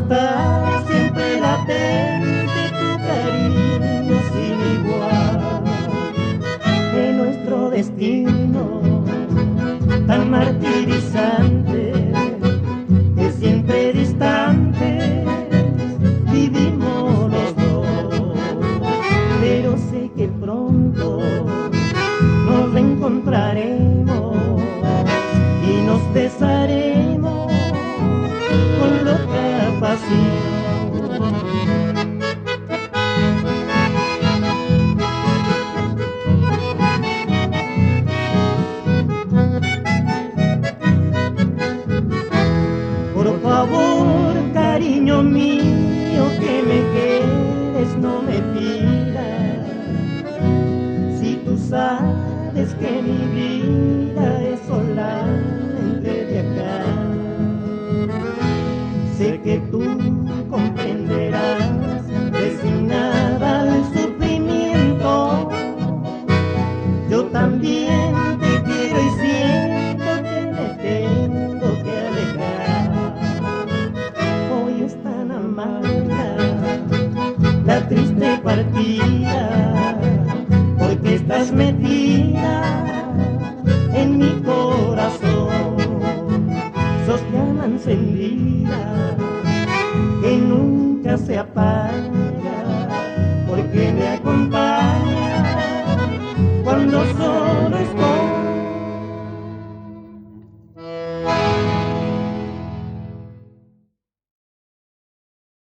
estar siempre latente tu cariño sin igual. Que nuestro destino tan martirizante, que siempre distantes vivimos los dos, pero sé que pronto nos reencontraremos y nos besaremos con loca pasión. Por favor, cariño mío, que me quieres, no me pidas. Si tú sabes que mi vida es solamente de acá, sé que tú comprenderás, resignada al sufrimiento. Yo también te quiero y siento que me tengo que alejar. Hoy es tan amarga la triste partida, porque estás metida en mi corazón. Sos llama encendida que nunca se apaga, porque me acompaña cuando soy